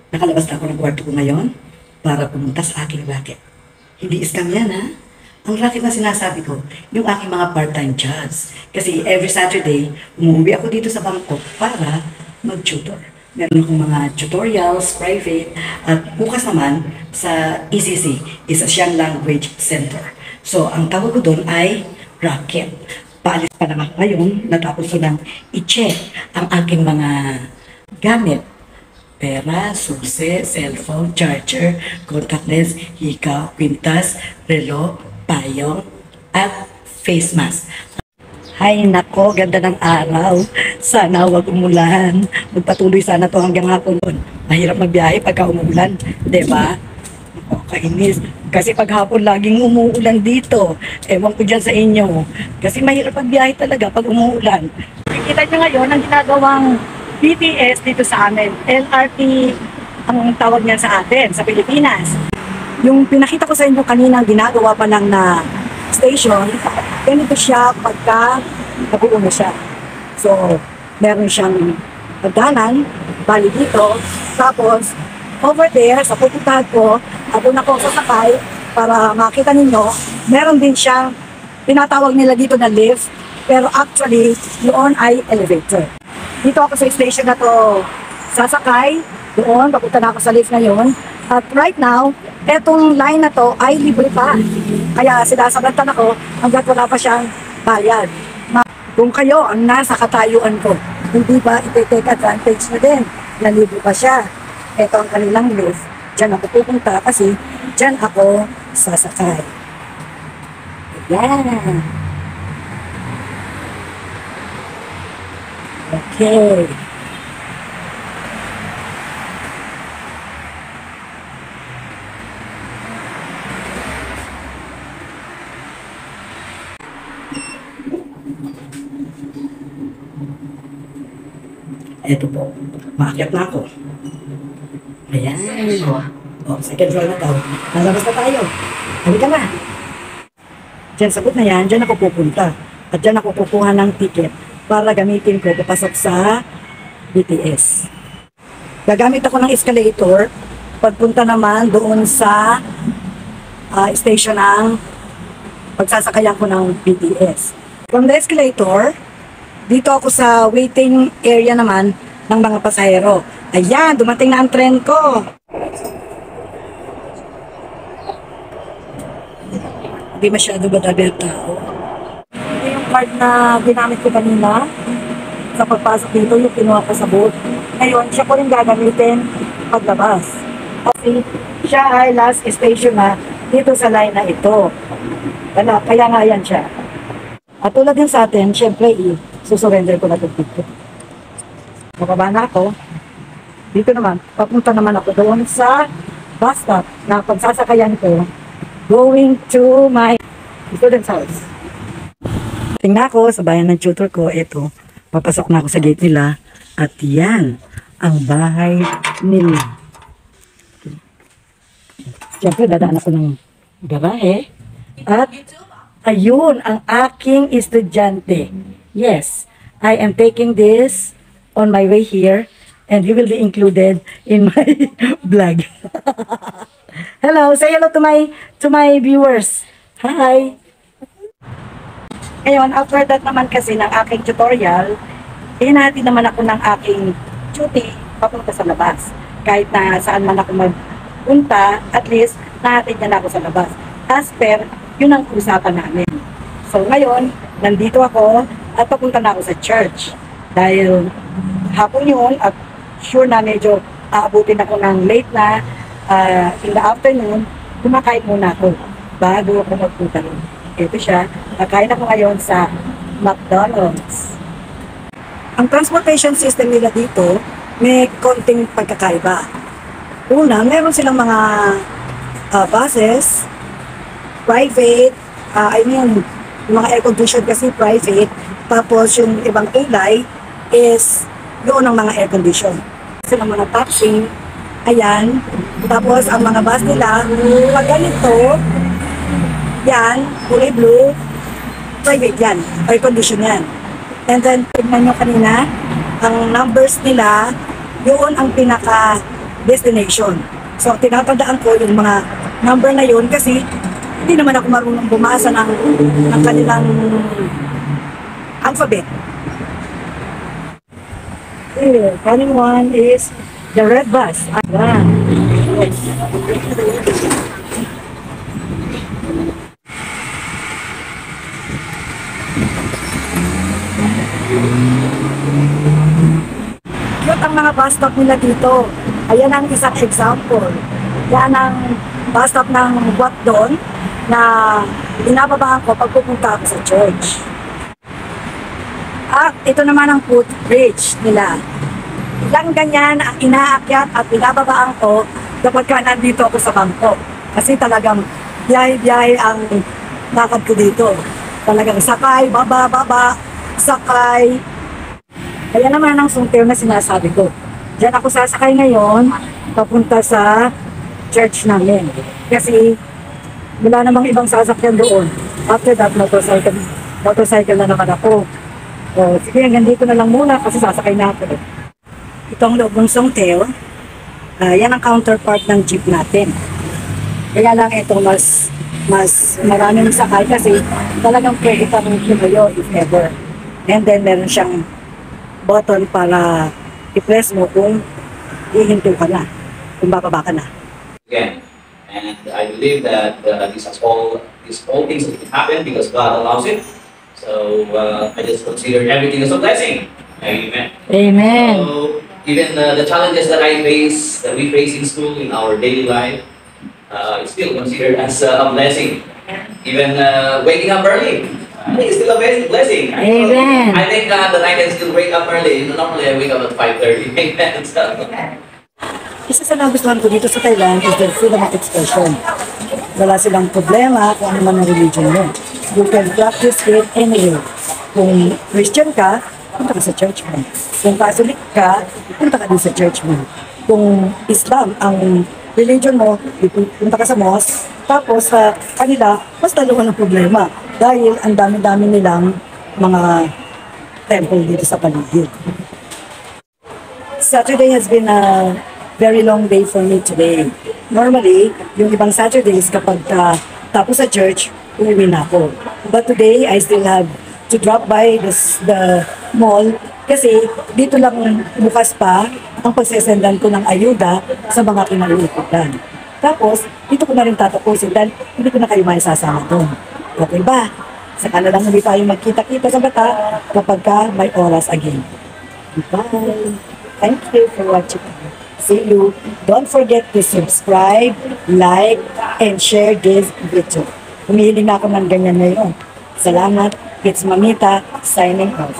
Nakalabas na ako ng kwarto ko ngayon para pumunta sa aking racket. Hindi scam yan, ha? Ang racket na sinasabi ko, yung aking mga part-time jobs. Kasi every Saturday, umuwi ako dito sa Bangkok para mag-tutor. Meron akong mga tutorials, private, at bukas naman sa ECC, Asian Language Center. So, ang tawag ko doon ay racket. Paalis pa naman ngayon, natapos ko nang i-check ang aking mga gamit. Pera, susi, cellphone, charger, contact lens, hikaw, kwintas, relo, payong, at face mask. Hay nako, ganda ng araw. Sana wag umulan. Magpatuloy sana to hanggang hapon. Mahirap magbiyahe pagka umulan, diba? O, kainis. Kasi pag hapon laging umuulan dito. Ewan ko dyan sa inyo. Kasi mahirap magbiyahe talaga pag umuulan. Kita nyo ngayon ang ginagawang BTS dito sa amin. LRT ang tawag niyan sa atin, sa Pilipinas. Yung pinakita ko sa inyo kanina, ginagawa pa lang na station, ganito siya pagka nabuo na siya. So, meron siyang pagdanan, bali dito, tapos over there, sa pupuntahan ko, doon ako sasakay para makita ninyo, meron din siyang tinatawag nila dito na lift, pero actually, doon ay elevator. Dito ako sa station na to sasakay, doon, papunta na ako sa lift ngayon. At right now, etong line na to ay libre pa. Kaya sinasabantan ako hanggat wala pa siyang bayad. Kung kayo ang nasa katayuan ko, hindi ba iti-take advantage na din na libre pa siya? Ito ang kanilang lift. Diyan ako pupunta kasi diyan ako sasakay. Ayan. Okay. Ito po, maakyat na ako. Ayan. O, second floor na daw. Nalabas na tayo. Halika na. Diyan sa na yan, diyan ako pupunta. At diyan ako kukuha ng ticket para gamitin ko papasok sa BTS. Gagamit ako ng escalator. Pagpunta naman doon sa station ng pagsasakayan ko ng BTS. From the escalator, dito ako sa waiting area naman ng mga pasahero. Ayan, dumating na ang tren ko. Hindi masyado badabel tao. Ito yung card na ginamit ko kanina sa pagpasok dito, yung kinuha ko sa booth. Ngayon, siya ko rin gagamitin paglabas. Kasi siya ay last station na dito sa line na ito. Kaya nga yan siya. At tulad din sa atin, syempre, susurrender ko na ito dito. Mababa na ako. Dito naman, papunta naman ako doon sa bus stop na pagsasakayan ko going to my student's house. Tingnan ako sa bayan ng tutor ko. Ito, papasok na ako sa gate nila. At yan, ang bahay nila. Siyempre, dadaan ako ng garahe. At ayun, ang aking estudyante. Yes, I am taking this on my way here and you will be included in my vlog. Hello, say hello to my viewers. Hi. Ngayon, after that naman kasi ng aking tutorial, hinahati naman ako ng aking duty papunta sa labas. Kahit na saan man ako magpunta, at least nahatid niya na ako sa labas. As per, yun ang usapan namin. So ngayon, nandito ako at papunta na ako sa church. Dahil hapon yun at sure na medyo aabutin ako ng late na in the afternoon, kumakain muna ako bago ako magpunta rin. Ito siya, nakain ako ngayon sa McDonald's. Ang transportation system nila dito, may konting pagkakaiba. Una, meron silang mga buses, private, yung mga air condition kasi private, tapos yung ibang kulay is doon ang mga air condition. Sila mga taxi, ayan, tapos ang mga bus nila, pag ganito, yan, kulay blue, private yan, air condition yan. And then, tignan nyo kanina, ang numbers nila, yun ang pinaka destination. So, tinatandaan ko yung mga number na yun kasi hindi naman ako marunong bumasa ng kanilang alphabet. Okay, running one is the red bus. Ayan. Cute ang mga bus stop nila dito. Ayan ang isang example. Yan ang bus stop ng Guatdon na binababahan ko pag pupunta ako sa church. At ito naman ang footbridge nila. Ilang ganyan ang inaakyat at binababaan ko kapag ka nandito ako sa bangko. Kasi talagang biyahe-biyahe ang lakad ko dito. Talagang sakay, baba, sakay. Kaya naman ang sungkir na sinasabi ko. Diyan ako sasakay ngayon, papunta sa church namin. Kasi wala namang ibang sasakyan doon. After that, motorcycle na naman ako. O, sige, hanggang dito na lang muna kasi sasakay na ako. Itong loob ng Songteo, yan ang counterpart ng jeep natin. Kaya lang ito mas maraming sakay kasi talagang pwede kang tumayo if ever. And then meron siyang button para i-press mo kung hihinto ka na, kung bababa ka na. Again, and I believe that these all things can happen because God allows it. So I just consider everything as a blessing. Amen. Amen. So even the challenges that we face in school, in our daily life, it's still considered as a blessing. Even waking up early, I think it's still a blessing. Amen. I think that I can still wake up early. Normally I wake up at 5:30. Amen. So, Isa sa nagustuhan ko dito sa Thailand is the freedom of expression. Wala silang problema kung ano man ang religion mo. You can practice it anywhere. Kung Christian ka, punta ka sa church mo. Kung Catholic ka, punta ka din sa church mo. Kung Islam ang religion mo, punta ka sa mosque. Tapos sa kanila, mas lalo ng problema. Dahil ang dami-dami nilang mga temple dito sa paligid. Saturday has been a very long day for me today. Normally, yung ibang Saturdays kapag tapos sa church, uwi na ako. But today, I still have to drop by the mall kasi dito lang bukas pa ang pagsesendan ko ng ayuda sa mga kinaliliputan. Tapos, dito ko na rin tatapusin dahil hindi ko na kayo may sasama doon. Okay ba? Saka na lang hindi tayo magkita-kita sa bata kapag may oras again. Bye! Thank you for watching. See you. Don't forget to subscribe, like, and share this video. Humihiling na ako ng ganyan ngayon. Salamat. It's Mamita signing off.